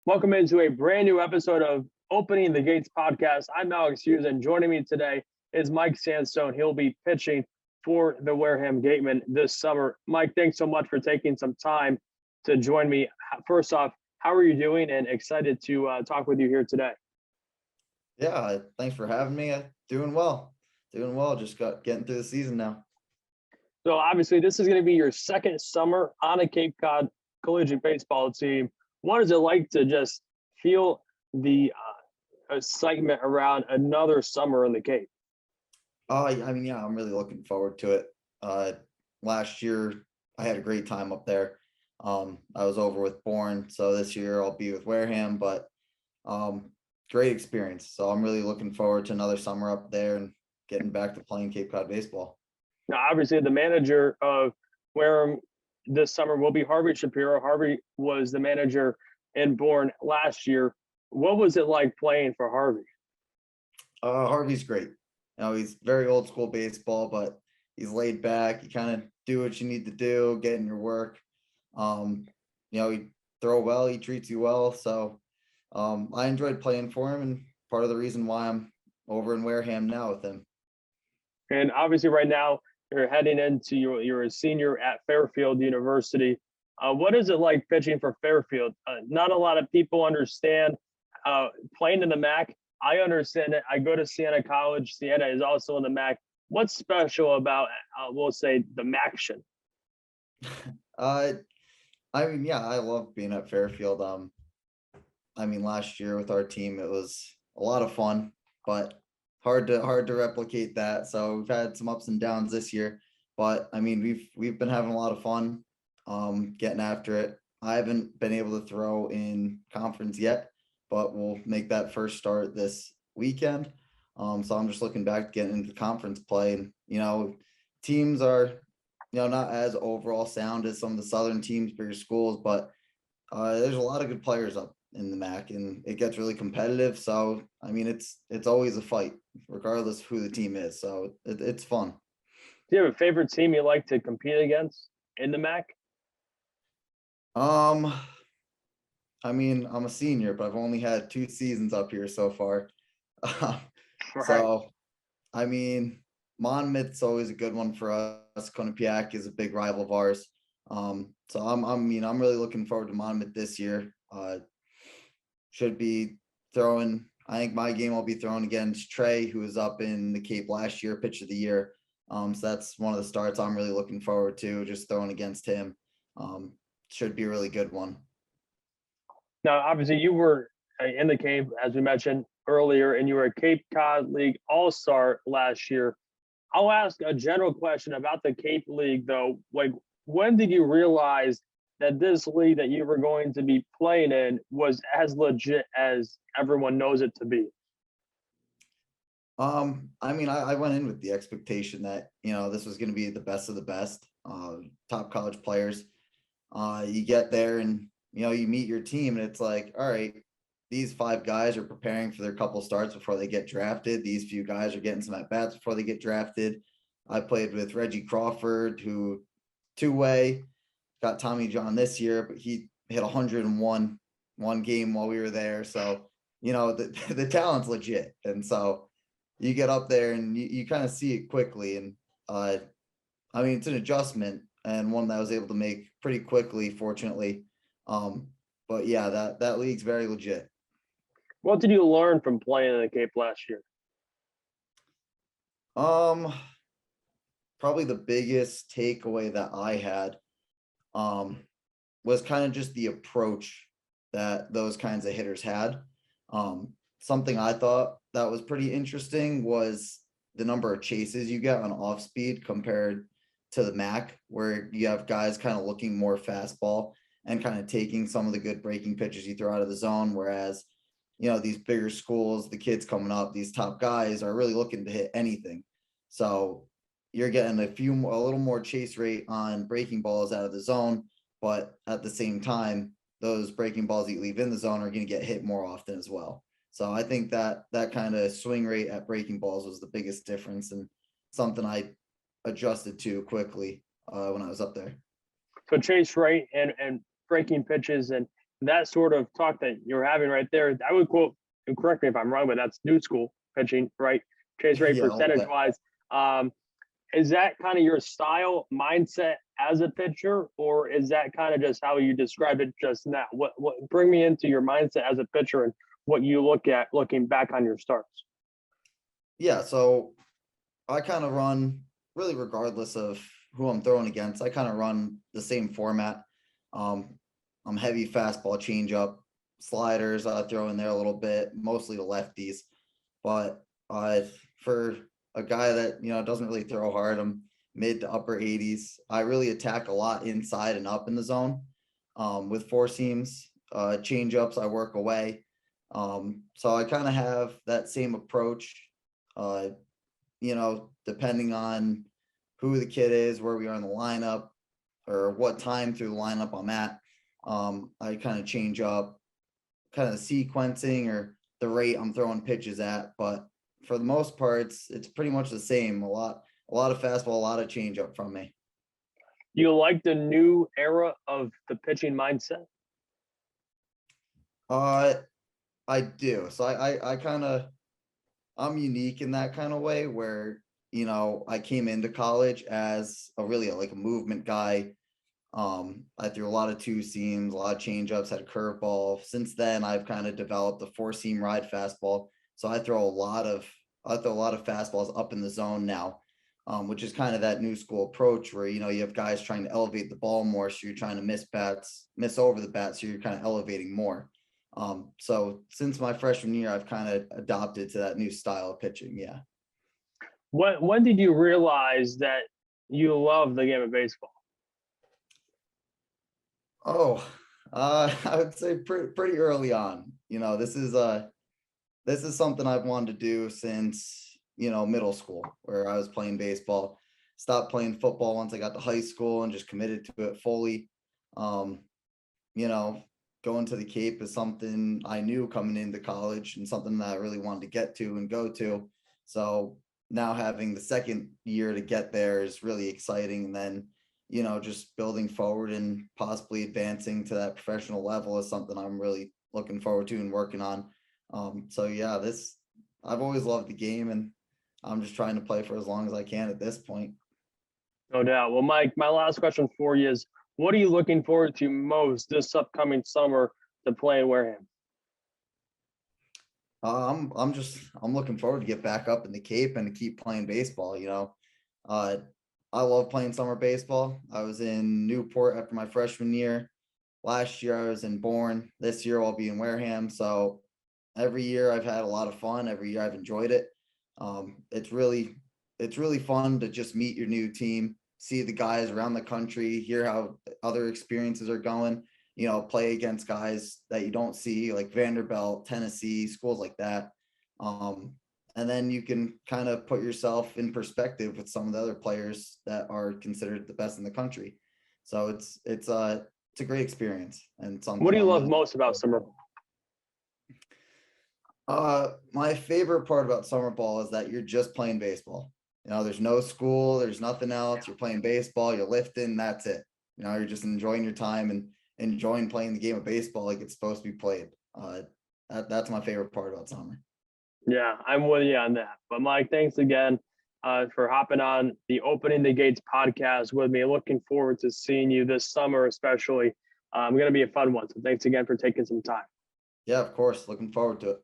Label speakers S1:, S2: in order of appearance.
S1: Welcome into a brand new episode of Opening the Gates podcast. I'm Alex Fuez, and joining me today is Mike Sansone. He'll be pitching for the Wareham Gatemen this summer. Mike, thanks so much for taking some time to join me. First off, how are you doing? And excited to talk with you here today.
S2: Yeah, thanks for having me. Doing well. Just getting through the season now.
S1: So obviously, this is going to be your second summer on a Cape Cod collegiate baseball team. What is it like to just feel the excitement around another summer in the Cape?
S2: I'm really looking forward to it. Last year I had a great time up there. I was over with Bourne, so this year I'll be with Wareham, but great experience. So I'm really looking forward to another summer up there and getting back to playing Cape Cod baseball.
S1: Now, obviously, the manager of Wareham this summer will be Harvey Shapiro. Harvey was the manager in Bourne last year. What was it like playing for Harvey?
S2: Harvey's great. He's very old school baseball, but he's laid back. You kind of do what you need to do, get in your work. He throw well, he treats you well. So I enjoyed playing for him, and part of the reason why I'm over in Wareham now with him.
S1: And obviously right now you're heading into you're a senior at Fairfield University. What is it like pitching for Fairfield? Not a lot of people understand playing in the MAC. I understand it. I go to Siena College. Siena is also in the MAC. What's special about, we'll say, the MACtion?
S2: I love being at Fairfield. Last year with our team, it was a lot of fun, but hard to replicate that. So we've had some ups and downs this year, but we've been having a lot of fun, getting after it. I haven't been able to throw in conference yet, but we'll make that first start this weekend. So I'm just looking back to getting into conference play, and teams are not as overall sound as some of the southern teams, bigger schools, but there's a lot of good players up in the MAC, and it gets really competitive. So it's always a fight regardless of who the team is. So it's fun.
S1: Do you have a favorite team you like to compete against in the MAC?
S2: I'm a senior, but I've only had 2 seasons up here so far.
S1: Right.
S2: So Monmouth's always a good one for us. Quinnipiac is a big rival of ours. So I'm really looking forward to Monmouth this year. Should be throwing. I think my game I'll be throwing against Trey, who was up in the Cape last year, pitch of the year. So that's one of the starts I'm really looking forward to, just throwing against him. Should be a really good one.
S1: Now, obviously, you were in the Cape, as we mentioned earlier, and you were a Cape Cod League All-Star last year. I'll ask a general question about the Cape League, though. Like, when did you realize that this league that you were going to be playing in was as legit as everyone knows it to be?
S2: I went in with the expectation that, this was going to be the best of the best, top college players. You get there and, you meet your team, and it's like, all right, these 5 guys are preparing for their couple starts before they get drafted. These few guys are getting some at-bats before they get drafted. I played with Reggie Crawford, who two-way, got Tommy John this year, but he hit 101 one game while we were there. So, the talent's legit. And so you get up there and you kind of see it quickly. And it's an adjustment, and one that I was able to make pretty quickly, fortunately. But yeah, that league's very legit.
S1: What did you learn from playing in the Cape last year?
S2: Probably the biggest takeaway that I had was kind of just the approach that those kinds of hitters had. Something I thought that was pretty interesting was the number of chases you get on off speed compared to the MAC, where you have guys kind of looking more fastball and kind of taking some of the good breaking pitches you throw out of the zone. Whereas, these bigger schools, the kids coming up, these top guys are really looking to hit anything. So you're getting a little more chase rate on breaking balls out of the zone, but at the same time, those breaking balls that you leave in the zone are going to get hit more often as well. So I think that kind of swing rate at breaking balls was the biggest difference, and something I adjusted to quickly when I was up there.
S1: So chase rate and breaking pitches and that sort of talk that you're having right there, I would quote, and correct me if I'm wrong, but that's new school pitching, right? Chase rate
S2: Yeah, a little
S1: percentage
S2: bit.
S1: wise. Is that kind of your style mindset as a pitcher, or is that kind of just how you described it just now? What bring me into your mindset as a pitcher and what you look at looking back on your starts?
S2: Yeah, so I kind of run really regardless of who I'm throwing against. I kind of run the same format. Um, I'm heavy fastball, changeup, sliders. I throw in there a little bit, mostly the lefties. But for a guy that doesn't really throw hard, I'm mid to upper 80s. I really attack a lot inside and up in the zone. With four seams, changeups, I work away. So I kind of have that same approach. Uh, depending on who the kid is, where we are in the lineup, or what time through the lineup I'm at. I kind of change up kind of the sequencing or the rate I'm throwing pitches at, but for the most part, it's pretty much the same. A lot of fastball, a lot of changeup from me.
S1: You like the new era of the pitching mindset?
S2: Uh, I do. So I kind of I'm unique in that kind of way where I came into college as like a movement guy. I threw a lot of two seams, a lot of changeups, had a curveball. Since then, I've kind of developed a four seam ride fastball. So I throw a lot of fastballs up in the zone now, which is kind of that new school approach where you have guys trying to elevate the ball more, so you're trying to miss over the bat, so you're kind of elevating more. So since my freshman year, I've kind of adopted to that new style of pitching. Yeah.
S1: When did you realize that you love the game of baseball?
S2: Oh, I would say pretty early on. This is something I've wanted to do since middle school, where I was playing baseball. Stopped playing football once I got to high school and just committed to it fully. Um, you know, Going to the Cape is something I knew coming into college and something that I really wanted to get to and go to. So now having the second year to get there is really exciting. And then, just building forward and possibly advancing to that professional level is something I'm really looking forward to and working on. So yeah, I've always loved the game, and I'm just trying to play for as long as I can at this point.
S1: No doubt. Well, Mike, my last question for you is, what are you looking forward to most this upcoming summer to play in Wareham?
S2: I'm looking forward to get back up in the Cape and to keep playing baseball. Uh, I love playing summer baseball. I was in Newport after my freshman year. Last year I was in Bourne. This year I'll be in Wareham. So every year I've had a lot of fun. Every year I've enjoyed it. It's really fun to just meet your new team, see the guys around the country, hear how other experiences are going. Play against guys that you don't see, like Vanderbilt, Tennessee, schools like that. And then you can kind of put yourself in perspective with some of the other players that are considered the best in the country. So it's a great experience and
S1: What
S2: something
S1: do you
S2: I'm
S1: love
S2: really
S1: most about summer ball?
S2: My favorite part about summer ball is that you're just playing baseball. There's no school, there's nothing else. You're playing baseball, you're lifting, that's it. You're just enjoying your time and enjoying playing the game of baseball like it's supposed to be played. That's my favorite part about summer.
S1: Yeah, I'm with you on that. But Mike, thanks again for hopping on the Opening the Gates podcast with me. Looking forward to seeing you this summer, especially. Going to be a fun one. So thanks again for taking some time.
S2: Yeah, of course. Looking forward to it.